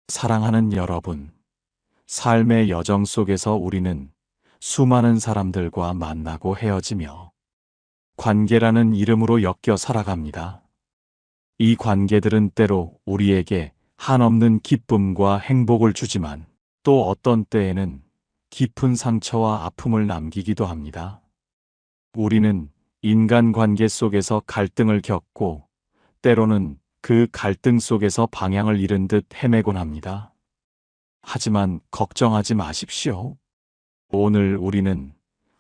사랑하는 여러분, 삶의 여정 속에서 우리는 수많은 사람들과 만나고 헤어지며 관계라는 이름으로 엮여 살아갑니다. 이 관계들은 때로 우리에게 한없는 기쁨과 행복을 주지만 또 어떤 때에는 깊은 상처와 아픔을 남기기도 합니다. 우리는 인간관계 속에서 갈등을 겪고 때로는 그 갈등 속에서 방향을 잃은 듯 헤매곤 합니다. 하지만 걱정하지 마십시오. 오늘 우리는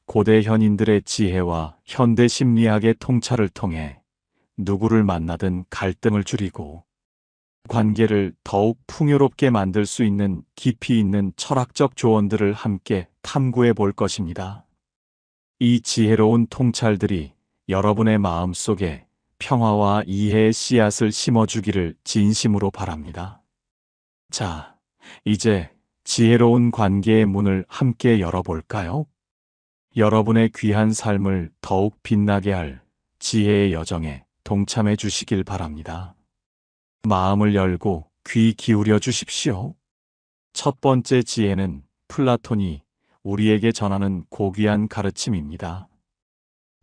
고대 현인들의 지혜와 현대 심리학의 통찰을 통해 누구를 만나든 갈등을 줄이고 관계를 더욱 풍요롭게 만들 수 있는 깊이 있는 철학적 조언들을 함께 탐구해 볼 것입니다. 이 지혜로운 통찰들이 여러분의 마음 속에 평화와 이해의 씨앗을 심어주기를 진심으로 바랍니다. 자, 이제 지혜로운 관계의 문을 함께 열어볼까요? 여러분의 귀한 삶을 더욱 빛나게 할 지혜의 여정에 동참해 주시길 바랍니다. 마음을 열고 귀 기울여 주십시오. 첫 번째 지혜는 플라톤이 우리에게 전하는 고귀한 가르침입니다.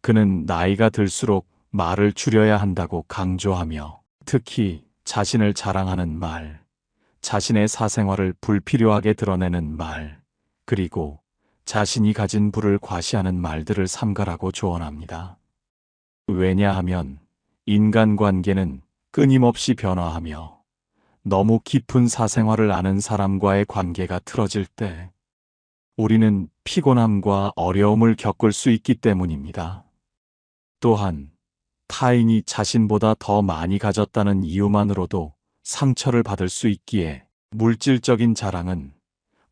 그는 나이가 들수록 말을 줄여야 한다고 강조하며 특히 자신을 자랑하는 말, 자신의 사생활을 불필요하게 드러내는 말, 그리고 자신이 가진 부를 과시하는 말들을 삼가라고 조언합니다. 왜냐하면 인간관계는 끊임없이 변화하며 너무 깊은 사생활을 아는 사람과의 관계가 틀어질 때 우리는 피곤함과 어려움을 겪을 수 있기 때문입니다. 또한 타인이 자신보다 더 많이 가졌다는 이유만으로도 상처를 받을 수 있기에 물질적인 자랑은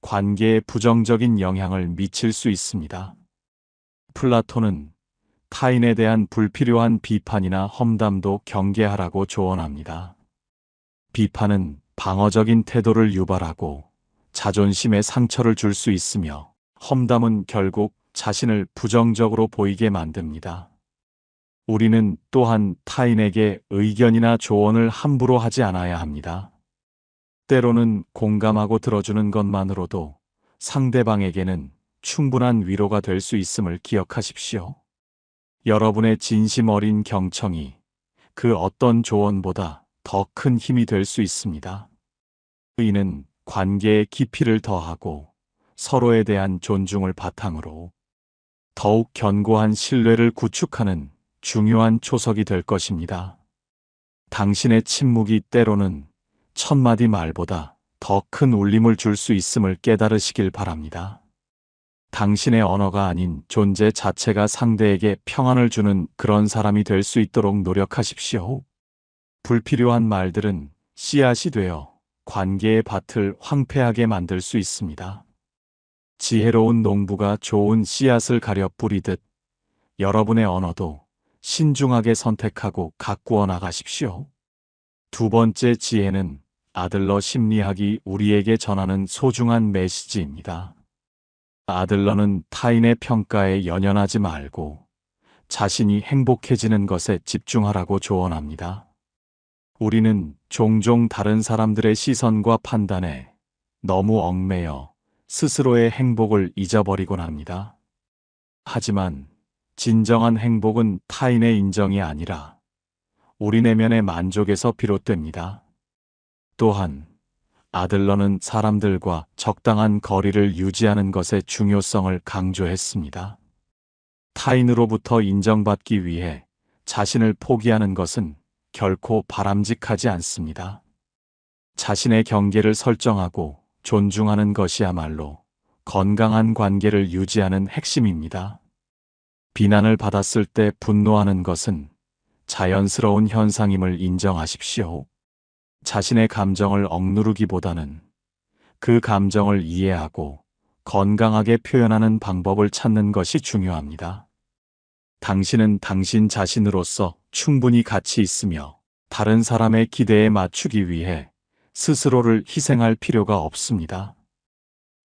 관계에 부정적인 영향을 미칠 수 있습니다. 플라톤은 타인에 대한 불필요한 비판이나 험담도 경계하라고 조언합니다. 비판은 방어적인 태도를 유발하고 자존심에 상처를 줄 수 있으며 험담은 결국 자신을 부정적으로 보이게 만듭니다. 우리는 또한 타인에게 의견이나 조언을 함부로 하지 않아야 합니다. 때로는 공감하고 들어주는 것만으로도 상대방에게는 충분한 위로가 될 수 있음을 기억하십시오. 여러분의 진심 어린 경청이 그 어떤 조언보다 더 큰 힘이 될 수 있습니다. 이는 관계의 깊이를 더하고 서로에 대한 존중을 바탕으로 더욱 견고한 신뢰를 구축하는 중요한 초석이 될 것입니다. 당신의 침묵이 때로는 천마디 말보다 더 큰 울림을 줄 수 있음을 깨달으시길 바랍니다. 당신의 언어가 아닌 존재 자체가 상대에게 평안을 주는 그런 사람이 될 수 있도록 노력하십시오. 불필요한 말들은 씨앗이 되어 관계의 밭을 황폐하게 만들 수 있습니다. 지혜로운 농부가 좋은 씨앗을 가려 뿌리듯 여러분의 언어도 신중하게 선택하고 가꾸어 나가십시오. 두 번째 지혜는 아들러 심리학이 우리에게 전하는 소중한 메시지입니다. 아들러는 타인의 평가에 연연하지 말고 자신이 행복해지는 것에 집중하라고 조언합니다. 우리는 종종 다른 사람들의 시선과 판단에 너무 얽매여 스스로의 행복을 잊어버리곤 합니다. 하지만 진정한 행복은 타인의 인정이 아니라 우리 내면의 만족에서 비롯됩니다. 또한 아들러는 사람들과 적당한 거리를 유지하는 것의 중요성을 강조했습니다. 타인으로부터 인정받기 위해 자신을 포기하는 것은 결코 바람직하지 않습니다. 자신의 경계를 설정하고 존중하는 것이야말로 건강한 관계를 유지하는 핵심입니다. 비난을 받았을 때 분노하는 것은 자연스러운 현상임을 인정하십시오. 자신의 감정을 억누르기보다는 그 감정을 이해하고 건강하게 표현하는 방법을 찾는 것이 중요합니다. 당신은 당신 자신으로서 충분히 가치 있으며 다른 사람의 기대에 맞추기 위해 스스로를 희생할 필요가 없습니다.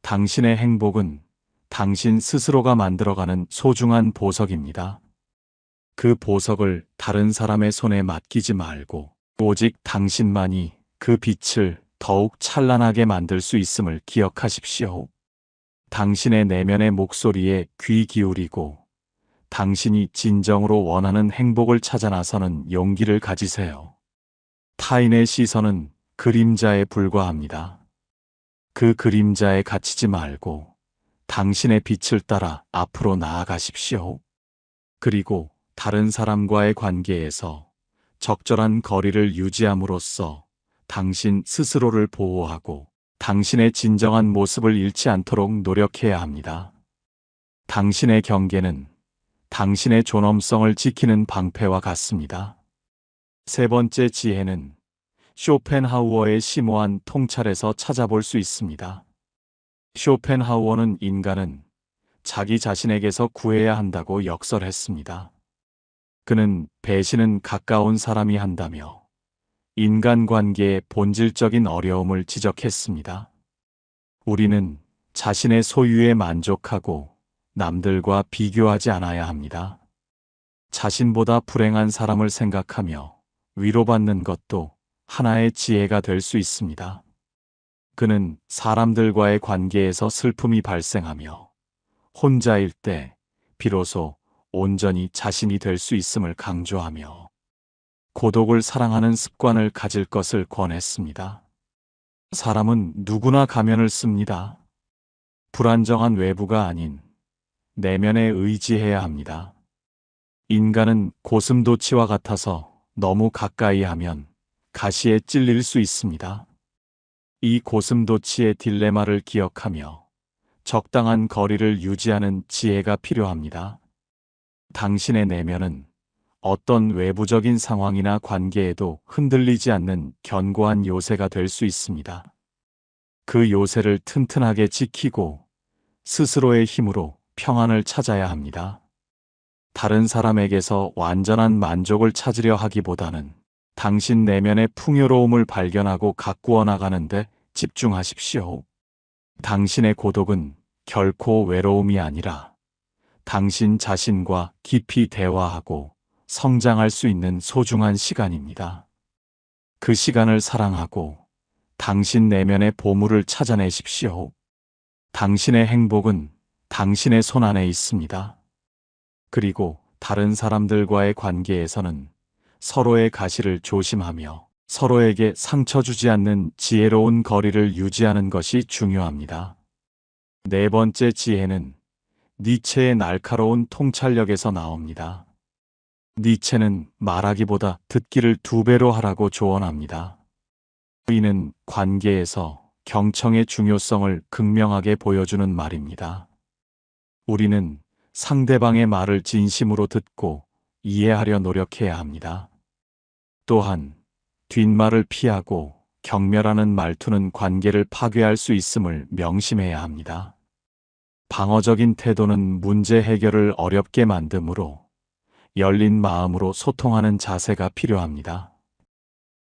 당신의 행복은 당신 스스로가 만들어가는 소중한 보석입니다. 그 보석을 다른 사람의 손에 맡기지 말고 오직 당신만이 그 빛을 더욱 찬란하게 만들 수 있음을 기억하십시오. 당신의 내면의 목소리에 귀 기울이고 당신이 진정으로 원하는 행복을 찾아 나서는 용기를 가지세요. 타인의 시선은 그림자에 불과합니다. 그 그림자에 갇히지 말고 당신의 빛을 따라 앞으로 나아가십시오. 그리고 다른 사람과의 관계에서 적절한 거리를 유지함으로써 당신 스스로를 보호하고 당신의 진정한 모습을 잃지 않도록 노력해야 합니다. 당신의 경계는 당신의 존엄성을 지키는 방패와 같습니다. 세 번째 지혜는 쇼펜하우어의 심오한 통찰에서 찾아볼 수 있습니다. 쇼펜하우어는 인간은 자기 자신에게서 구해야 한다고 역설했습니다. 그는 배신은 가까운 사람이 한다며 인간관계의 본질적인 어려움을 지적했습니다. 우리는 자신의 소유에 만족하고 남들과 비교하지 않아야 합니다. 자신보다 불행한 사람을 생각하며 위로받는 것도 하나의 지혜가 될 수 있습니다. 그는 사람들과의 관계에서 슬픔이 발생하며 혼자일 때 비로소 온전히 자신이 될 수 있음을 강조하며 고독을 사랑하는 습관을 가질 것을 권했습니다. 사람은 누구나 가면을 씁니다. 불안정한 외부가 아닌 내면에 의지해야 합니다. 인간은 고슴도치와 같아서 너무 가까이 하면 가시에 찔릴 수 있습니다. 이 고슴도치의 딜레마를 기억하며 적당한 거리를 유지하는 지혜가 필요합니다. 당신의 내면은 어떤 외부적인 상황이나 관계에도 흔들리지 않는 견고한 요새가 될 수 있습니다. 그 요새를 튼튼하게 지키고 스스로의 힘으로 평안을 찾아야 합니다. 다른 사람에게서 완전한 만족을 찾으려 하기보다는 당신 내면의 풍요로움을 발견하고 가꾸어 나가는데 집중하십시오. 당신의 고독은 결코 외로움이 아니라 당신 자신과 깊이 대화하고 성장할 수 있는 소중한 시간입니다. 그 시간을 사랑하고 당신 내면의 보물을 찾아내십시오. 당신의 행복은 당신의 손 안에 있습니다. 그리고 다른 사람들과의 관계에서는 서로의 가시를 조심하며 서로에게 상처 주지 않는 지혜로운 거리를 유지하는 것이 중요합니다. 네 번째 지혜는 니체의 날카로운 통찰력에서 나옵니다. 니체는 말하기보다 듣기를 2배로 하라고 조언합니다. 이는 관계에서 경청의 중요성을 극명하게 보여주는 말입니다. 우리는 상대방의 말을 진심으로 듣고 이해하려 노력해야 합니다. 또한 뒷말을 피하고 경멸하는 말투는 관계를 파괴할 수 있음을 명심해야 합니다. 방어적인 태도는 문제 해결을 어렵게 만드므로 열린 마음으로 소통하는 자세가 필요합니다.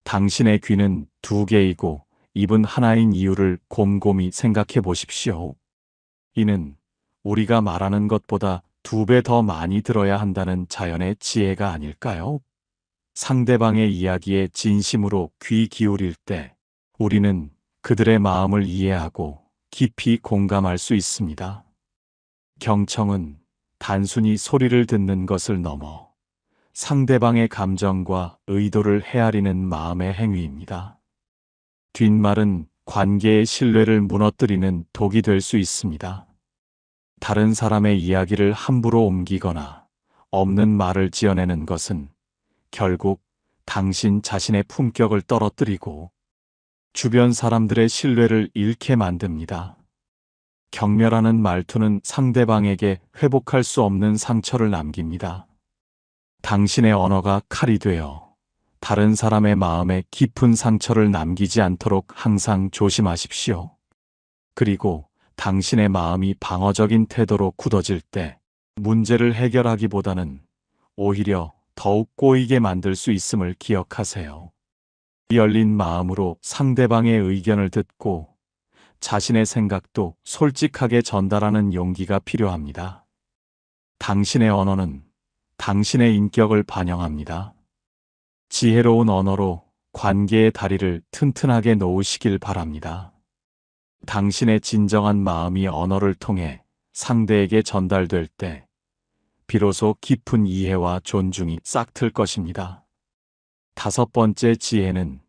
당신의 귀는 2개이고 입은 하나인 이유를 곰곰이 생각해 보십시오. 이는 우리가 말하는 것보다 2배 더 많이 들어야 한다는 자연의 지혜가 아닐까요? 상대방의 이야기에 진심으로 귀 기울일 때 우리는 그들의 마음을 이해하고 깊이 공감할 수 있습니다. 경청은 단순히 소리를 듣는 것을 넘어 상대방의 감정과 의도를 헤아리는 마음의 행위입니다. 뒷말은 관계의 신뢰를 무너뜨리는 독이 될 수 있습니다. 다른 사람의 이야기를 함부로 옮기거나 없는 말을 지어내는 것은 결국 당신 자신의 품격을 떨어뜨리고 주변 사람들의 신뢰를 잃게 만듭니다. 경멸하는 말투는 상대방에게 회복할 수 없는 상처를 남깁니다. 당신의 언어가 칼이 되어 다른 사람의 마음에 깊은 상처를 남기지 않도록 항상 조심하십시오. 그리고 당신의 마음이 방어적인 태도로 굳어질 때 문제를 해결하기보다는 오히려 더욱 꼬이게 만들 수 있음을 기억하세요. 열린 마음으로 상대방의 의견을 듣고 자신의 생각도 솔직하게 전달하는 용기가 필요합니다. 당신의 언어는 당신의 인격을 반영합니다. 지혜로운 언어로 관계의 다리를 튼튼하게 놓으시길 바랍니다. 당신의 진정한 마음이 언어를 통해 상대에게 전달될 때 비로소 깊은 이해와 존중이 싹틀 것입니다. 다섯 번째 지혜는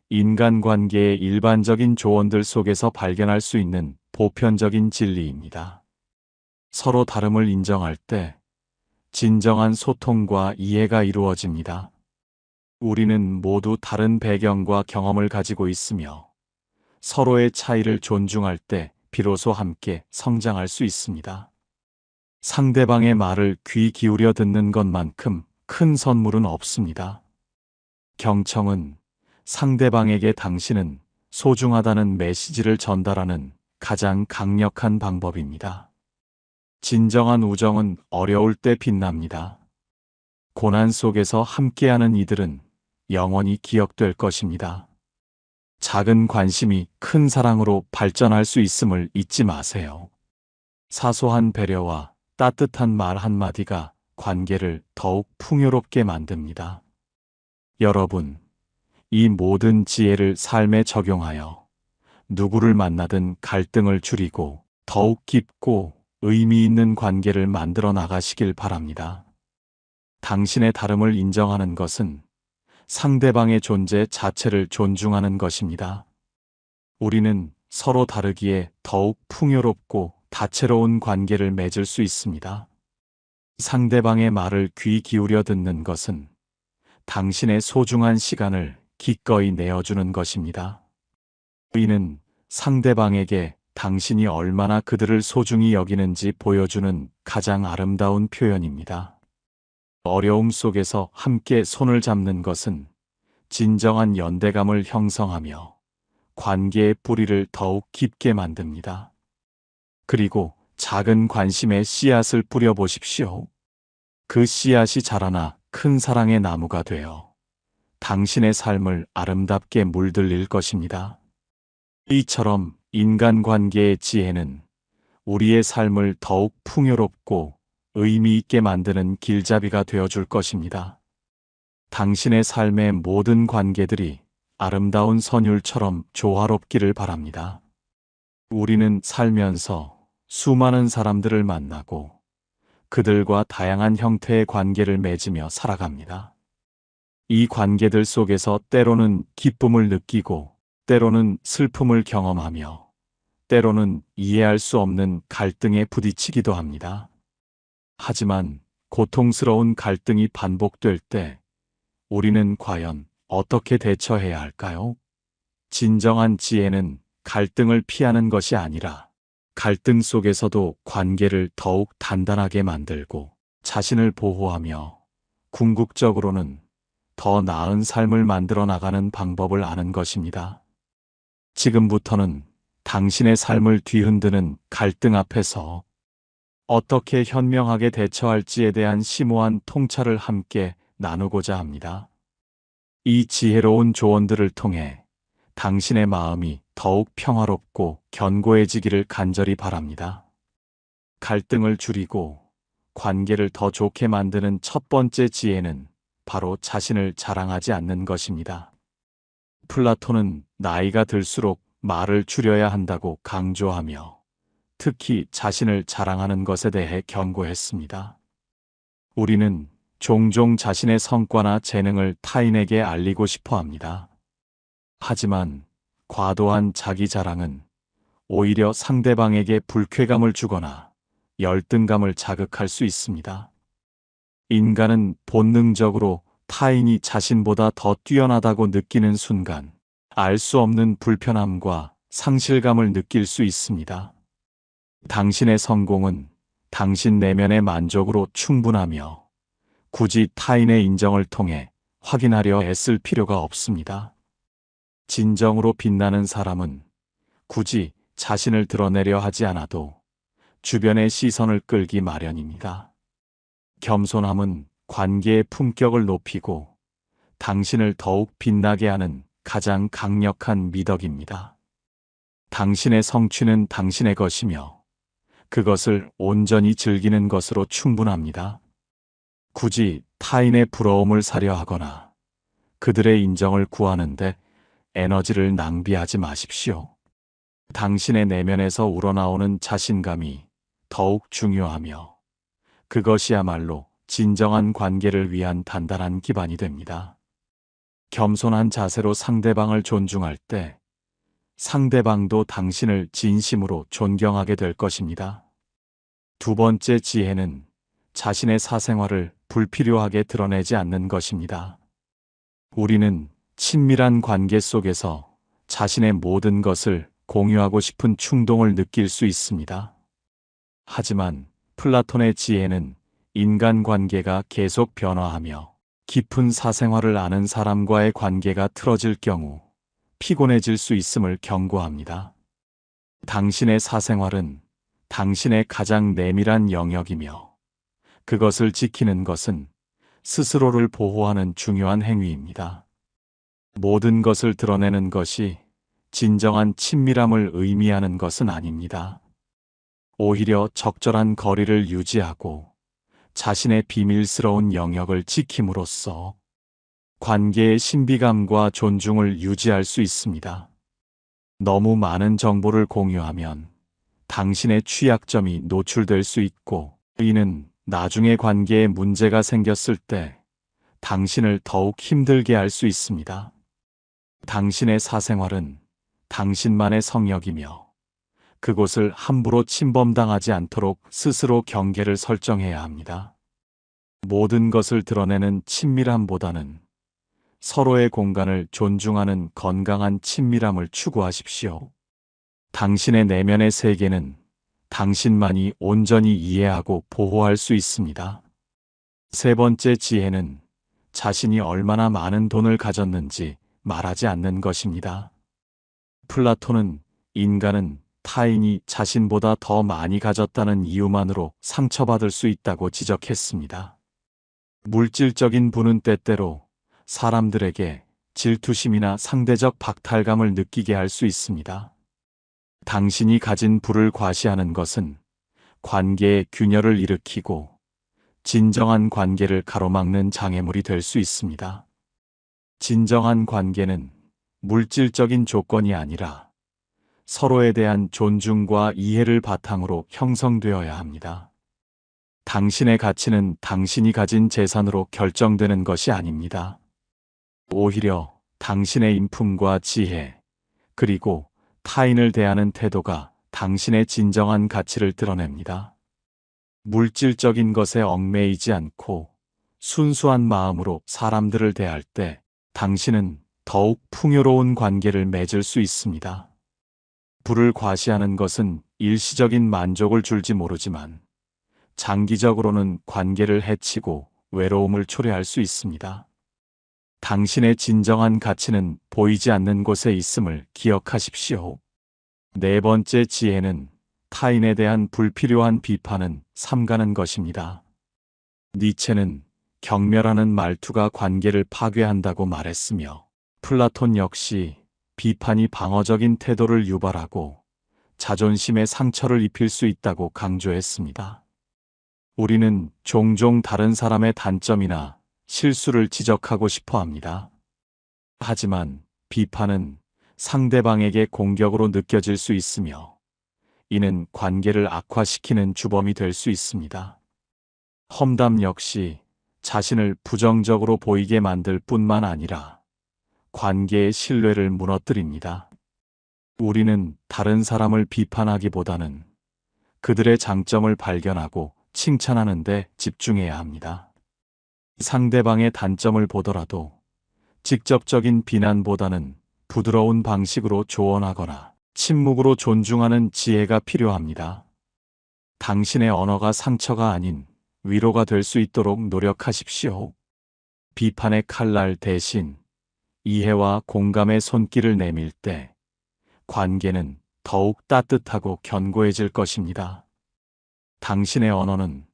인간관계의 일반적인 조언들 속에서 발견할 수 있는 보편적인 진리입니다. 서로 다름을 인정할 때 진정한 소통과 이해가 이루어집니다. 우리는 모두 다른 배경과 경험을 가지고 있으며 서로의 차이를 존중할 때 비로소 함께 성장할 수 있습니다. 상대방의 말을 귀 기울여 듣는 것만큼 큰 선물은 없습니다. 경청은 상대방에게 당신은 소중하다는 메시지를 전달하는 가장 강력한 방법입니다. 진정한 우정은 어려울 때 빛납니다. 고난 속에서 함께하는 이들은 영원히 기억될 것입니다. 작은 관심이 큰 사랑으로 발전할 수 있음을 잊지 마세요. 사소한 배려와 따뜻한 말 한마디가 관계를 더욱 풍요롭게 만듭니다. 여러분, 이 모든 지혜를 삶에 적용하여 누구를 만나든 갈등을 줄이고 더욱 깊고 의미 있는 관계를 만들어 나가시길 바랍니다. 당신의 다름을 인정하는 것은 상대방의 존재 자체를 존중하는 것입니다. 우리는 서로 다르기에 더욱 풍요롭고 다채로운 관계를 맺을 수 있습니다. 상대방의 말을 귀 기울여 듣는 것은 당신의 소중한 시간을 기꺼이 내어주는 것입니다. 이는 상대방에게 당신이 얼마나 그들을 소중히 여기는지 보여주는 가장 아름다운 표현입니다. 어려움 속에서 함께 손을 잡는 것은 진정한 연대감을 형성하며 관계의 뿌리를 더욱 깊게 만듭니다. 그리고 작은 관심의 씨앗을 뿌려보십시오. 그 씨앗이 자라나 큰 사랑의 나무가 되어 당신의 삶을 아름답게 물들일 것입니다. 이처럼 인간관계의 지혜는 우리의 삶을 더욱 풍요롭고 의미 있게 만드는 길잡이가 되어줄 것입니다. 당신의 삶의 모든 관계들이 아름다운 선율처럼 조화롭기를 바랍니다. 우리는 살면서 수많은 사람들을 만나고 그들과 다양한 형태의 관계를 맺으며 살아갑니다. 이 관계들 속에서 때로는 기쁨을 느끼고 때로는 슬픔을 경험하며 때로는 이해할 수 없는 갈등에 부딪히기도 합니다. 하지만 고통스러운 갈등이 반복될 때 우리는 과연 어떻게 대처해야 할까요? 진정한 지혜는 갈등을 피하는 것이 아니라 갈등 속에서도 관계를 더욱 단단하게 만들고 자신을 보호하며 궁극적으로는 더 나은 삶을 만들어 나가는 방법을 아는 것입니다. 지금부터는 당신의 삶을 뒤흔드는 갈등 앞에서 어떻게 현명하게 대처할지에 대한 심오한 통찰을 함께 나누고자 합니다. 이 지혜로운 조언들을 통해 당신의 마음이 더욱 평화롭고 견고해지기를 간절히 바랍니다. 갈등을 줄이고 관계를 더 좋게 만드는 첫 번째 지혜는 바로 자신을 자랑하지 않는 것입니다. 플라톤은 나이가 들수록 말을 줄여야 한다고 강조하며 특히 자신을 자랑하는 것에 대해 경고했습니다. 우리는 종종 자신의 성과나 재능을 타인에게 알리고 싶어 합니다. 하지만 과도한 자기 자랑은 오히려 상대방에게 불쾌감을 주거나 열등감을 자극할 수 있습니다. 인간은 본능적으로 타인이 자신보다 더 뛰어나다고 느끼는 순간 알 수 없는 불편함과 상실감을 느낄 수 있습니다. 당신의 성공은 당신 내면의 만족으로 충분하며 굳이 타인의 인정을 통해 확인하려 애쓸 필요가 없습니다. 진정으로 빛나는 사람은 굳이 자신을 드러내려 하지 않아도 주변의 시선을 끌기 마련입니다. 겸손함은 관계의 품격을 높이고 당신을 더욱 빛나게 하는 가장 강력한 미덕입니다. 당신의 성취는 당신의 것이며 그것을 온전히 즐기는 것으로 충분합니다. 굳이 타인의 부러움을 사려 하거나 그들의 인정을 구하는데 에너지를 낭비하지 마십시오. 당신의 내면에서 우러나오는 자신감이 더욱 중요하며 그것이야말로 진정한 관계를 위한 단단한 기반이 됩니다. 겸손한 자세로 상대방을 존중할 때 상대방도 당신을 진심으로 존경하게 될 것입니다. 두 번째 지혜는 자신의 사생활을 불필요하게 드러내지 않는 것입니다. 우리는 친밀한 관계 속에서 자신의 모든 것을 공유하고 싶은 충동을 느낄 수 있습니다. 하지만 플라톤의 지혜는 인간관계가 계속 변화하며 깊은 사생활을 아는 사람과의 관계가 틀어질 경우 피곤해질 수 있음을 경고합니다. 당신의 사생활은 당신의 가장 내밀한 영역이며 그것을 지키는 것은 스스로를 보호하는 중요한 행위입니다. 모든 것을 드러내는 것이 진정한 친밀함을 의미하는 것은 아닙니다. 오히려 적절한 거리를 유지하고 자신의 비밀스러운 영역을 지킴으로써 관계의 신비감과 존중을 유지할 수 있습니다. 너무 많은 정보를 공유하면 당신의 취약점이 노출될 수 있고 이는 나중에 관계에 문제가 생겼을 때 당신을 더욱 힘들게 할 수 있습니다. 당신의 사생활은 당신만의 성역이며 그곳을 함부로 침범당하지 않도록 스스로 경계를 설정해야 합니다. 모든 것을 드러내는 친밀함보다는 서로의 공간을 존중하는 건강한 친밀함을 추구하십시오. 당신의 내면의 세계는 당신만이 온전히 이해하고 보호할 수 있습니다. 세 번째 지혜는 자신이 얼마나 많은 돈을 가졌는지 말하지 않는 것입니다. 플라톤은 인간은 타인이 자신보다 더 많이 가졌다는 이유만으로 상처받을 수 있다고 지적했습니다. 물질적인 부는 때때로 사람들에게 질투심이나 상대적 박탈감을 느끼게 할 수 있습니다. 당신이 가진 부를 과시하는 것은 관계의 균열을 일으키고 진정한 관계를 가로막는 장애물이 될 수 있습니다. 진정한 관계는 물질적인 조건이 아니라 서로에 대한 존중과 이해를 바탕으로 형성되어야 합니다. 당신의 가치는 당신이 가진 재산으로 결정되는 것이 아닙니다. 오히려 당신의 인품과 지혜, 그리고 타인을 대하는 태도가 당신의 진정한 가치를 드러냅니다. 물질적인 것에 얽매이지 않고 순수한 마음으로 사람들을 대할 때 당신은 더욱 풍요로운 관계를 맺을 수 있습니다. 부를 과시하는 것은 일시적인 만족을 줄지 모르지만 장기적으로는 관계를 해치고 외로움을 초래할 수 있습니다. 당신의 진정한 가치는 보이지 않는 곳에 있음을 기억하십시오. 네 번째 지혜는 타인에 대한 불필요한 비판은 삼가는 것입니다. 니체는 경멸하는 말투가 관계를 파괴한다고 말했으며 플라톤 역시 비판이 방어적인 태도를 유발하고 자존심에 상처를 입힐 수 있다고 강조했습니다. 우리는 종종 다른 사람의 단점이나 실수를 지적하고 싶어 합니다. 하지만 비판은 상대방에게 공격으로 느껴질 수 있으며 이는 관계를 악화시키는 주범이 될 수 있습니다. 험담 역시 자신을 부정적으로 보이게 만들 뿐만 아니라 관계의 신뢰를 무너뜨립니다. 우리는 다른 사람을 비판하기보다는 그들의 장점을 발견하고 칭찬하는 데 집중해야 합니다. 상대방의 단점을 보더라도 직접적인 비난보다는 부드러운 방식으로 조언하거나 침묵으로 존중하는 지혜가 필요합니다. 당신의 언어가 상처가 아닌 위로가 될 수 있도록 노력하십시오. 비판의 칼날 대신 이해와 공감의 손길을 내밀 때 관계는 더욱 따뜻하고 견고해질 것입니다. 당신의 언어는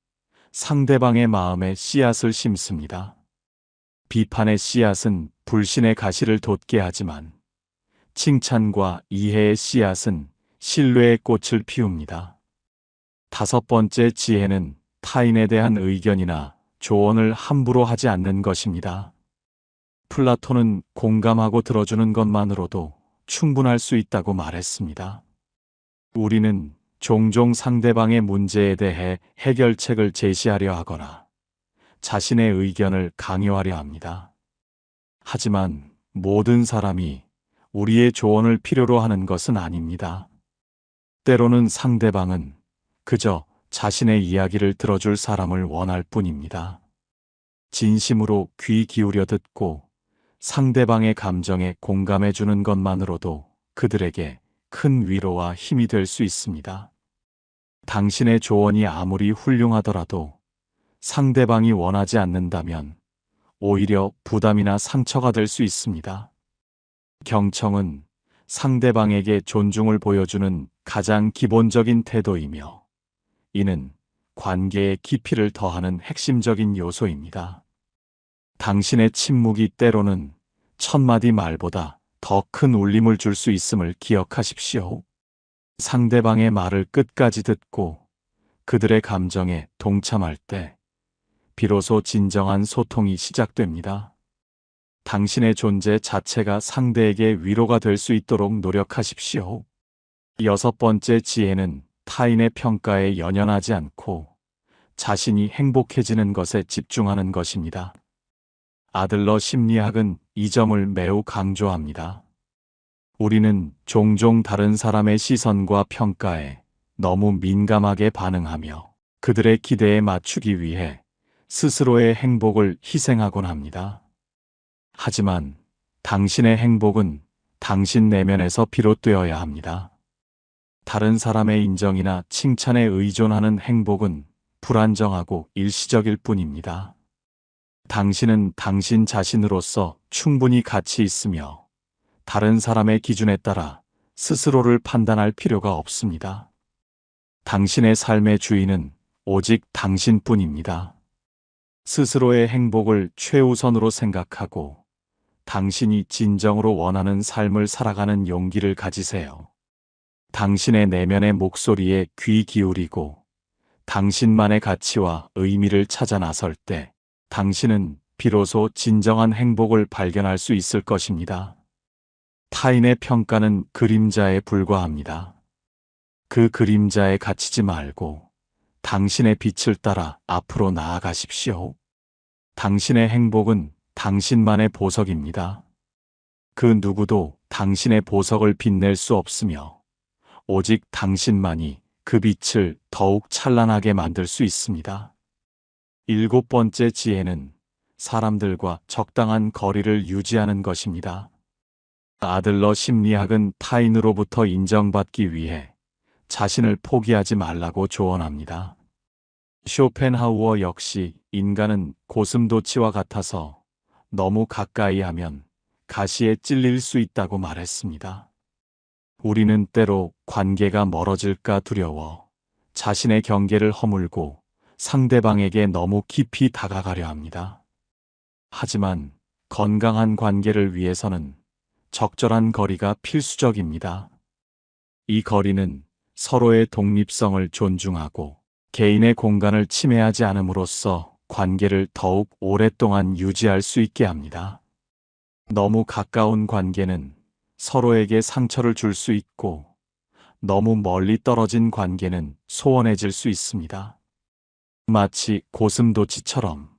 상대방의 마음에 씨앗을 심습니다. 비판의 씨앗은 불신의 가시를 돋게 하지만 칭찬과 이해의 씨앗은 신뢰의 꽃을 피웁니다. 다섯 번째 지혜는 타인에 대한 의견이나 조언을 함부로 하지 않는 것입니다. 플라톤은 공감하고 들어주는 것만으로도 충분할 수 있다고 말했습니다. 우리는 종종 상대방의 문제에 대해 해결책을 제시하려 하거나 자신의 의견을 강요하려 합니다. 하지만 모든 사람이 우리의 조언을 필요로 하는 것은 아닙니다. 때로는 상대방은 그저 자신의 이야기를 들어줄 사람을 원할 뿐입니다. 진심으로 귀 기울여 듣고 상대방의 감정에 공감해 주는 것만으로도 그들에게 큰 위로와 힘이 될 수 있습니다. 당신의 조언이 아무리 훌륭하더라도 상대방이 원하지 않는다면 오히려 부담이나 상처가 될 수 있습니다. 경청은 상대방에게 존중을 보여주는 가장 기본적인 태도이며 이는 관계의 깊이를 더하는 핵심적인 요소입니다. 당신의 침묵이 때로는 천마디 말보다 더 큰 울림을 줄 수 있음을 기억하십시오. 상대방의 말을 끝까지 듣고 그들의 감정에 동참할 때 비로소 진정한 소통이 시작됩니다. 당신의 존재 자체가 상대에게 위로가 될 수 있도록 노력하십시오. 6번째 지혜는 타인의 평가에 연연하지 않고 자신이 행복해지는 것에 집중하는 것입니다. 아들러 심리학은 이 점을 매우 강조합니다. 우리는 종종 다른 사람의 시선과 평가에 너무 민감하게 반응하며 그들의 기대에 맞추기 위해 스스로의 행복을 희생하곤 합니다. 하지만 당신의 행복은 당신 내면에서 비롯되어야 합니다. 다른 사람의 인정이나 칭찬에 의존하는 행복은 불안정하고 일시적일 뿐입니다. 당신은 당신 자신으로서 충분히 가치 있으며 다른 사람의 기준에 따라 스스로를 판단할 필요가 없습니다. 당신의 삶의 주인은 오직 당신뿐입니다. 스스로의 행복을 최우선으로 생각하고 당신이 진정으로 원하는 삶을 살아가는 용기를 가지세요. 당신의 내면의 목소리에 귀 기울이고 당신만의 가치와 의미를 찾아 나설 때 당신은 비로소 진정한 행복을 발견할 수 있을 것입니다. 타인의 평가는 그림자에 불과합니다. 그 그림자에 갇히지 말고 당신의 빛을 따라 앞으로 나아가십시오. 당신의 행복은 당신만의 보석입니다. 그 누구도 당신의 보석을 빛낼 수 없으며 오직 당신만이 그 빛을 더욱 찬란하게 만들 수 있습니다. 7번째 지혜는 사람들과 적당한 거리를 유지하는 것입니다. 아들러 심리학은 타인으로부터 인정받기 위해 자신을 포기하지 말라고 조언합니다. 쇼펜하우어 역시 인간은 고슴도치와 같아서 너무 가까이 하면 가시에 찔릴 수 있다고 말했습니다. 우리는 때로 관계가 멀어질까 두려워 자신의 경계를 허물고 상대방에게 너무 깊이 다가가려 합니다. 하지만 건강한 관계를 위해서는 적절한 거리가 필수적입니다. 이 거리는 서로의 독립성을 존중하고 개인의 공간을 침해하지 않음으로써 관계를 더욱 오랫동안 유지할 수 있게 합니다. 너무 가까운 관계는 서로에게 상처를 줄 수 있고 너무 멀리 떨어진 관계는 소원해질 수 있습니다. 마치 고슴도치처럼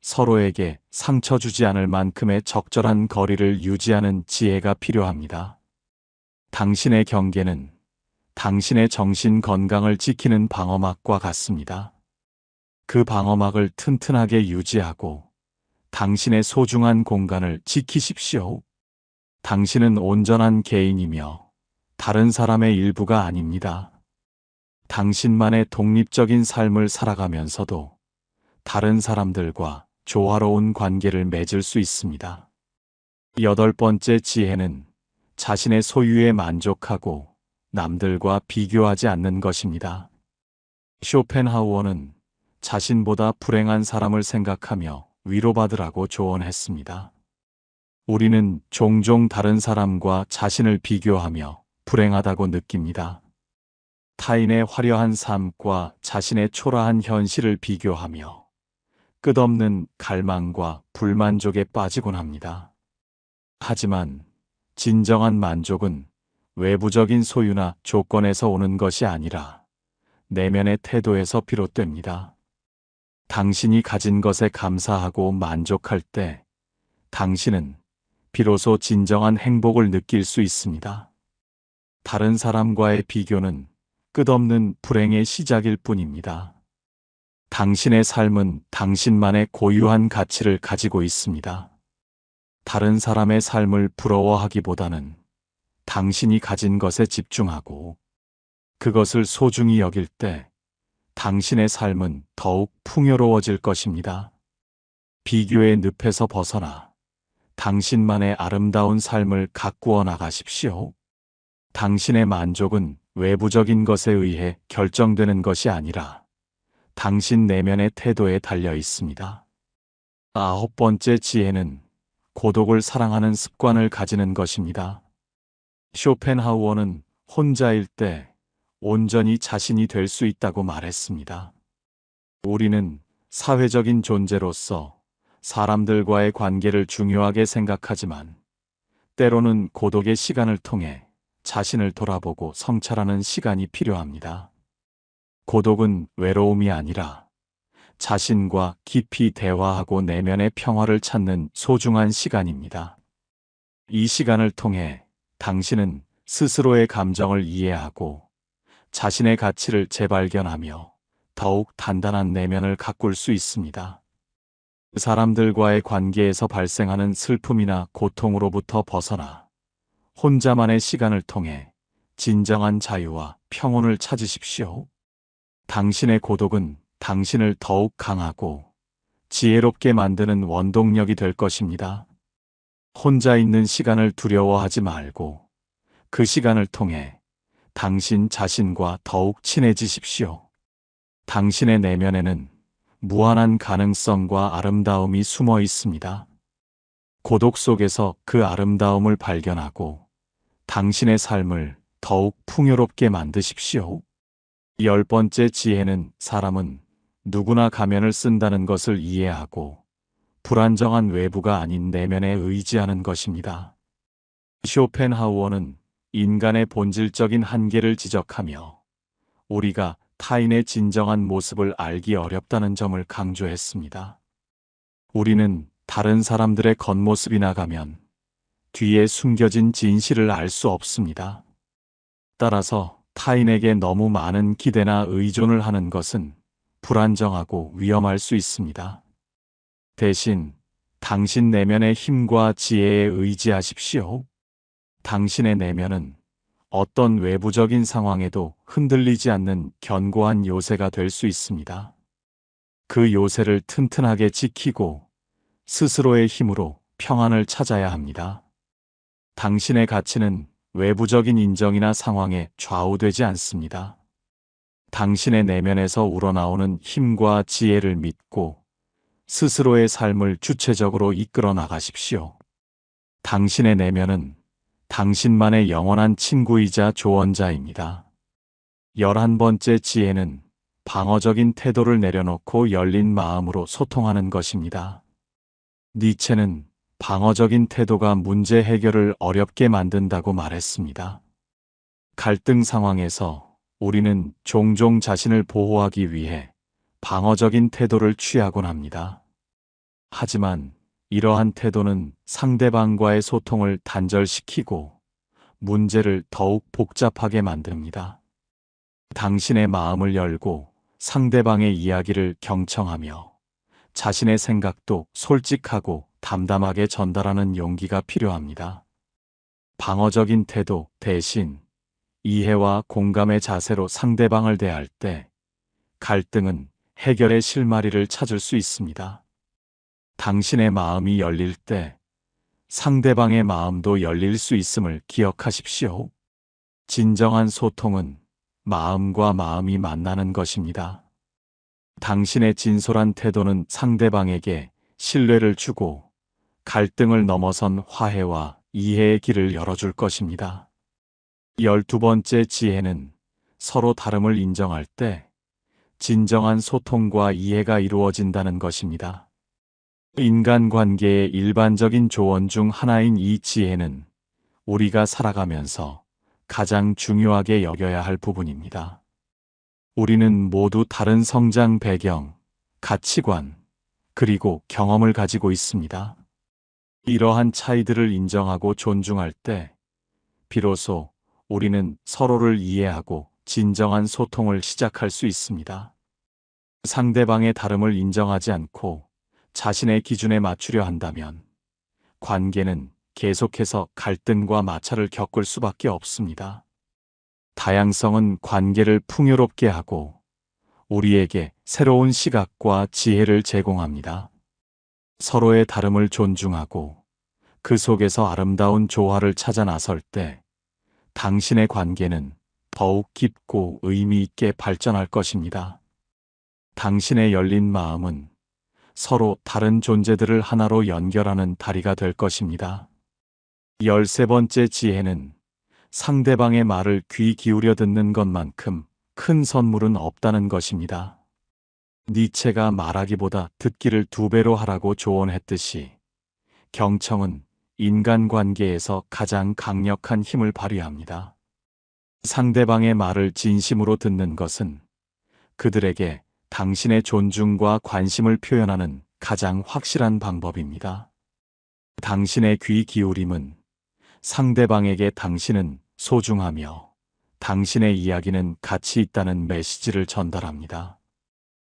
서로에게 상처 주지 않을 만큼의 적절한 거리를 유지하는 지혜가 필요합니다. 당신의 경계는 당신의 정신 건강을 지키는 방어막과 같습니다. 그 방어막을 튼튼하게 유지하고 당신의 소중한 공간을 지키십시오. 당신은 온전한 개인이며 다른 사람의 일부가 아닙니다. 당신만의 독립적인 삶을 살아가면서도 다른 사람들과 조화로운 관계를 맺을 수 있습니다. 8번째 지혜는 자신의 소유에 만족하고 남들과 비교하지 않는 것입니다. 쇼펜하우어는 자신보다 불행한 사람을 생각하며 위로받으라고 조언했습니다. 우리는 종종 다른 사람과 자신을 비교하며 불행하다고 느낍니다. 타인의 화려한 삶과 자신의 초라한 현실을 비교하며 끝없는 갈망과 불만족에 빠지곤 합니다. 하지만 진정한 만족은 외부적인 소유나 조건에서 오는 것이 아니라 내면의 태도에서 비롯됩니다. 당신이 가진 것에 감사하고 만족할 때 당신은 비로소 진정한 행복을 느낄 수 있습니다. 다른 사람과의 비교는 끝없는 불행의 시작일 뿐입니다. 당신의 삶은 당신만의 고유한 가치를 가지고 있습니다. 다른 사람의 삶을 부러워하기보다는 당신이 가진 것에 집중하고 그것을 소중히 여길 때 당신의 삶은 더욱 풍요로워질 것입니다. 비교의 늪에서 벗어나 당신만의 아름다운 삶을 가꾸어 나가십시오. 당신의 만족은 외부적인 것에 의해 결정되는 것이 아니라 당신 내면의 태도에 달려 있습니다. 9번째 지혜는 고독을 사랑하는 습관을 가지는 것입니다. 쇼펜하우어는 혼자일 때 온전히 자신이 될 수 있다고 말했습니다. 우리는 사회적인 존재로서 사람들과의 관계를 중요하게 생각하지만 때로는 고독의 시간을 통해 자신을 돌아보고 성찰하는 시간이 필요합니다. 고독은 외로움이 아니라 자신과 깊이 대화하고 내면의 평화를 찾는 소중한 시간입니다. 이 시간을 통해 당신은 스스로의 감정을 이해하고 자신의 가치를 재발견하며 더욱 단단한 내면을 가꿀 수 있습니다. 사람들과의 관계에서 발생하는 슬픔이나 고통으로부터 벗어나 혼자만의 시간을 통해 진정한 자유와 평온을 찾으십시오. 당신의 고독은 당신을 더욱 강하고 지혜롭게 만드는 원동력이 될 것입니다. 혼자 있는 시간을 두려워하지 말고 그 시간을 통해 당신 자신과 더욱 친해지십시오. 당신의 내면에는 무한한 가능성과 아름다움이 숨어 있습니다. 고독 속에서 그 아름다움을 발견하고 당신의 삶을 더욱 풍요롭게 만드십시오. 10번째 지혜는 사람은 누구나 가면을 쓴다는 것을 이해하고 불안정한 외부가 아닌 내면에 의지하는 것입니다. 쇼펜하우어는 인간의 본질적인 한계를 지적하며 우리가 타인의 진정한 모습을 알기 어렵다는 점을 강조했습니다. 우리는 다른 사람들의 겉모습이나 가면 뒤에 숨겨진 진실을 알 수 없습니다. 따라서 타인에게 너무 많은 기대나 의존을 하는 것은 불안정하고 위험할 수 있습니다. 대신 당신 내면의 힘과 지혜에 의지하십시오. 당신의 내면은 어떤 외부적인 상황에도 흔들리지 않는 견고한 요새가 될 수 있습니다. 그 요새를 튼튼하게 지키고 스스로의 힘으로 평안을 찾아야 합니다. 당신의 가치는 외부적인 인정이나 상황에 좌우되지 않습니다. 당신의 내면에서 우러나오는 힘과 지혜를 믿고 스스로의 삶을 주체적으로 이끌어 나가십시오. 당신의 내면은 당신만의 영원한 친구이자 조언자입니다. 11번째 지혜는 방어적인 태도를 내려놓고 열린 마음으로 소통하는 것입니다. 니체는 방어적인 태도가 문제 해결을 어렵게 만든다고 말했습니다. 갈등 상황에서 우리는 종종 자신을 보호하기 위해 방어적인 태도를 취하곤 합니다. 하지만 이러한 태도는 상대방과의 소통을 단절시키고 문제를 더욱 복잡하게 만듭니다. 당신의 마음을 열고 상대방의 이야기를 경청하며 자신의 생각도 솔직하고 담담하게 전달하는 용기가 필요합니다. 방어적인 태도 대신 이해와 공감의 자세로 상대방을 대할 때 갈등은 해결의 실마리를 찾을 수 있습니다. 당신의 마음이 열릴 때 상대방의 마음도 열릴 수 있음을 기억하십시오. 진정한 소통은 마음과 마음이 만나는 것입니다. 당신의 진솔한 태도는 상대방에게 신뢰를 주고 갈등을 넘어선 화해와 이해의 길을 열어줄 것입니다. 12번째 지혜는 서로 다름을 인정할 때 진정한 소통과 이해가 이루어진다는 것입니다. 인간관계의 일반적인 조언 중 하나인 이 지혜는 우리가 살아가면서 가장 중요하게 여겨야 할 부분입니다. 우리는 모두 다른 성장 배경, 가치관, 그리고 경험을 가지고 있습니다. 이러한 차이들을 인정하고 존중할 때, 비로소 우리는 서로를 이해하고 진정한 소통을 시작할 수 있습니다. 상대방의 다름을 인정하지 않고 자신의 기준에 맞추려 한다면 관계는 계속해서 갈등과 마찰을 겪을 수밖에 없습니다. 다양성은 관계를 풍요롭게 하고 우리에게 새로운 시각과 지혜를 제공합니다. 서로의 다름을 존중하고 그 속에서 아름다운 조화를 찾아 나설 때 당신의 관계는 더욱 깊고 의미 있게 발전할 것입니다. 당신의 열린 마음은 서로 다른 존재들을 하나로 연결하는 다리가 될 것입니다. 13번째 지혜는 상대방의 말을 귀 기울여 듣는 것만큼 큰 선물은 없다는 것입니다. 니체가 말하기보다 듣기를 2배로 하라고 조언했듯이 경청은 인간관계에서 가장 강력한 힘을 발휘합니다. 상대방의 말을 진심으로 듣는 것은 그들에게 당신의 존중과 관심을 표현하는 가장 확실한 방법입니다. 당신의 귀 기울임은 상대방에게 당신은 소중하며 당신의 이야기는 가치 있다는 메시지를 전달합니다.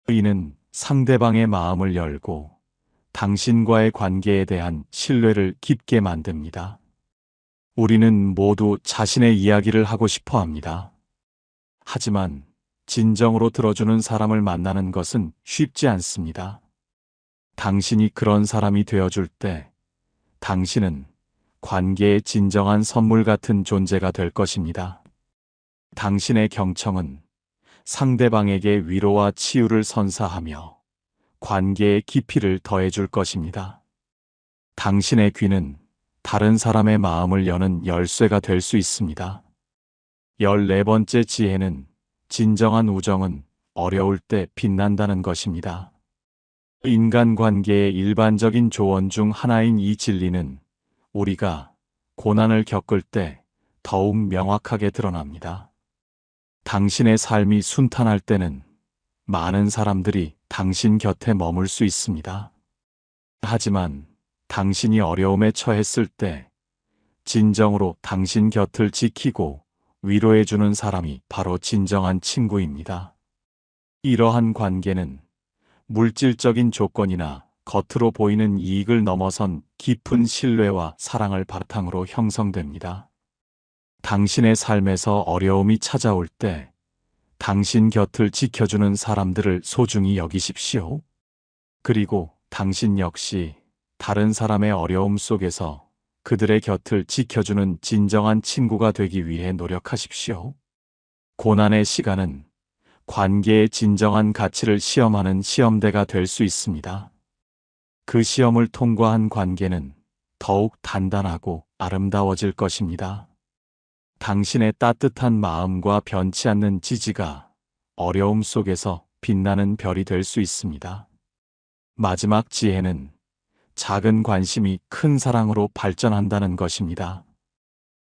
이는 상대방의 마음을 열고 당신과의 관계에 대한 신뢰를 깊게 만듭니다. 우리는 모두 자신의 이야기를 하고 싶어 합니다. 하지만 진정으로 들어주는 사람을 만나는 것은 쉽지 않습니다. 당신이 그런 사람이 되어줄 때 당신은 관계의 진정한 선물 같은 존재가 될 것입니다. 당신의 경청은 상대방에게 위로와 치유를 선사하며 관계의 깊이를 더해줄 것입니다. 당신의 귀는 다른 사람의 마음을 여는 열쇠가 될 수 있습니다. 14번째 지혜는 진정한 우정은 어려울 때 빛난다는 것입니다. 인간관계의 일반적인 조언 중 하나인 이 진리는 우리가 고난을 겪을 때 더욱 명확하게 드러납니다. 당신의 삶이 순탄할 때는 많은 사람들이 당신 곁에 머물 수 있습니다. 하지만 당신이 어려움에 처했을 때 진정으로 당신 곁을 지키고 위로해주는 사람이 바로 진정한 친구입니다. 이러한 관계는 물질적인 조건이나 겉으로 보이는 이익을 넘어선 깊은 신뢰와 사랑을 바탕으로 형성됩니다. 당신의 삶에서 어려움이 찾아올 때 당신 곁을 지켜주는 사람들을 소중히 여기십시오. 그리고 당신 역시 다른 사람의 어려움 속에서 그들의 곁을 지켜주는 진정한 친구가 되기 위해 노력하십시오. 고난의 시간은 관계의 진정한 가치를 시험하는 시험대가 될 수 있습니다. 그 시험을 통과한 관계는 더욱 단단하고 아름다워질 것입니다. 당신의 따뜻한 마음과 변치 않는 지지가 어려움 속에서 빛나는 별이 될 수 있습니다. 마지막 지혜는 작은 관심이 큰 사랑으로 발전한다는 것입니다.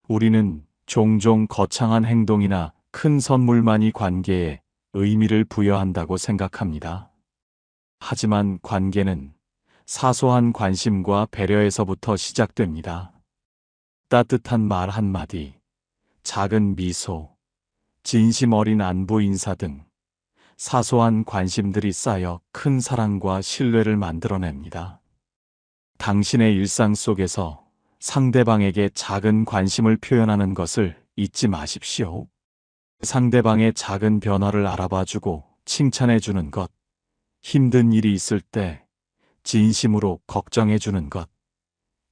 우리는 종종 거창한 행동이나 큰 선물만이 관계에 의미를 부여한다고 생각합니다. 하지만 관계는 사소한 관심과 배려에서부터 시작됩니다. 따뜻한 말 한마디, 작은 미소, 진심 어린 안부 인사 등 사소한 관심들이 쌓여 큰 사랑과 신뢰를 만들어냅니다. 당신의 일상 속에서 상대방에게 작은 관심을 표현하는 것을 잊지 마십시오. 상대방의 작은 변화를 알아봐주고 칭찬해주는 것, 힘든 일이 있을 때 진심으로 걱정해주는 것,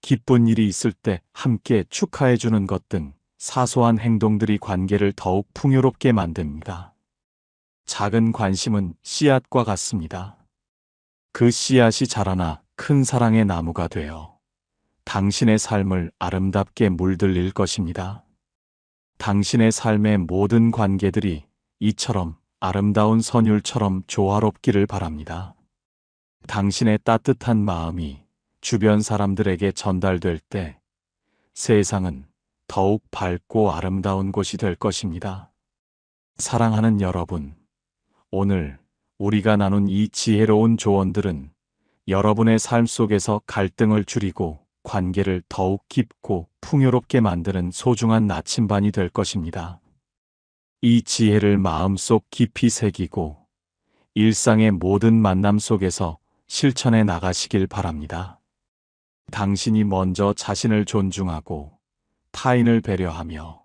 기쁜 일이 있을 때 함께 축하해주는 것 등 사소한 행동들이 관계를 더욱 풍요롭게 만듭니다. 작은 관심은 씨앗과 같습니다. 그 씨앗이 자라나 큰 사랑의 나무가 되어 당신의 삶을 아름답게 물들일 것입니다. 당신의 삶의 모든 관계들이 이처럼 아름다운 선율처럼 조화롭기를 바랍니다. 당신의 따뜻한 마음이 주변 사람들에게 전달될 때 세상은 더욱 밝고 아름다운 곳이 될 것입니다. 사랑하는 여러분, 오늘 우리가 나눈 이 지혜로운 조언들은 여러분의 삶 속에서 갈등을 줄이고 관계를 더욱 깊고 풍요롭게 만드는 소중한 나침반이 될 것입니다. 이 지혜를 마음속 깊이 새기고 일상의 모든 만남 속에서 실천해 나가시길 바랍니다. 당신이 먼저 자신을 존중하고 타인을 배려하며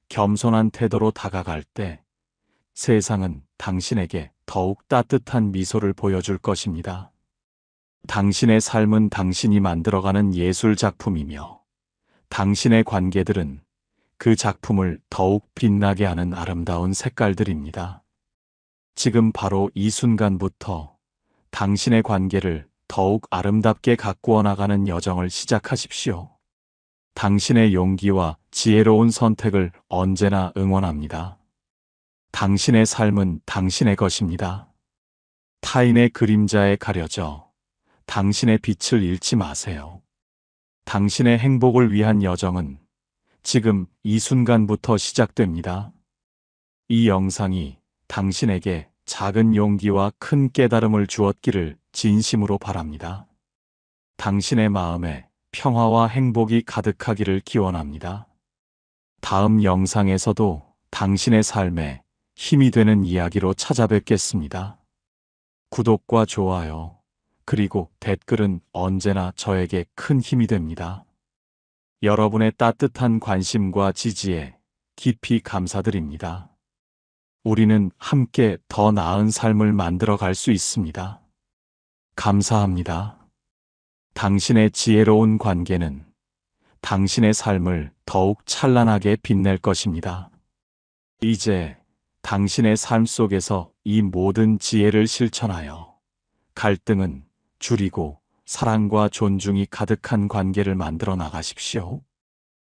겸손한 태도로 다가갈 때 세상은 당신에게 더욱 따뜻한 미소를 보여줄 것입니다. 당신의 삶은 당신이 만들어가는 예술 작품이며 당신의 관계들은 그 작품을 더욱 빛나게 하는 아름다운 색깔들입니다. 지금 바로 이 순간부터 당신의 관계를 더욱 아름답게 가꾸어 나가는 여정을 시작하십시오. 당신의 용기와 지혜로운 선택을 언제나 응원합니다. 당신의 삶은 당신의 것입니다. 타인의 그림자에 가려져 당신의 빛을 잃지 마세요. 당신의 행복을 위한 여정은 지금 이 순간부터 시작됩니다. 이 영상이 당신에게 작은 용기와 큰 깨달음을 주었기를 진심으로 바랍니다. 당신의 마음에 평화와 행복이 가득하기를 기원합니다. 다음 영상에서도 당신의 삶에 힘이 되는 이야기로 찾아뵙겠습니다. 구독과 좋아요, 그리고 댓글은 언제나 저에게 큰 힘이 됩니다. 여러분의 따뜻한 관심과 지지에 깊이 감사드립니다. 우리는 함께 더 나은 삶을 만들어 갈 수 있습니다. 감사합니다. 당신의 지혜로운 관계는 당신의 삶을 더욱 찬란하게 빛낼 것입니다. 이제 당신의 삶 속에서 이 모든 지혜를 실천하여 갈등은 줄이고 사랑과 존중이 가득한 관계를 만들어 나가십시오.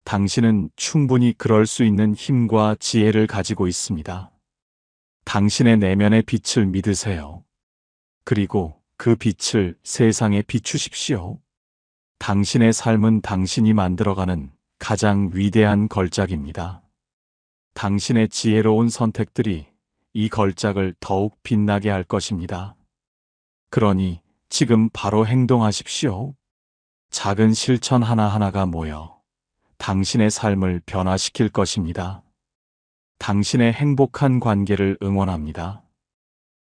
당신은 충분히 그럴 수 있는 힘과 지혜를 가지고 있습니다. 당신의 내면의 빛을 믿으세요. 그리고 그 빛을 세상에 비추십시오. 당신의 삶은 당신이 만들어가는 가장 위대한 걸작입니다. 당신의 지혜로운 선택들이 이 걸작을 더욱 빛나게 할 것입니다. 그러니 지금 바로 행동하십시오. 작은 실천 하나하나가 모여 당신의 삶을 변화시킬 것입니다. 당신의 행복한 관계를 응원합니다.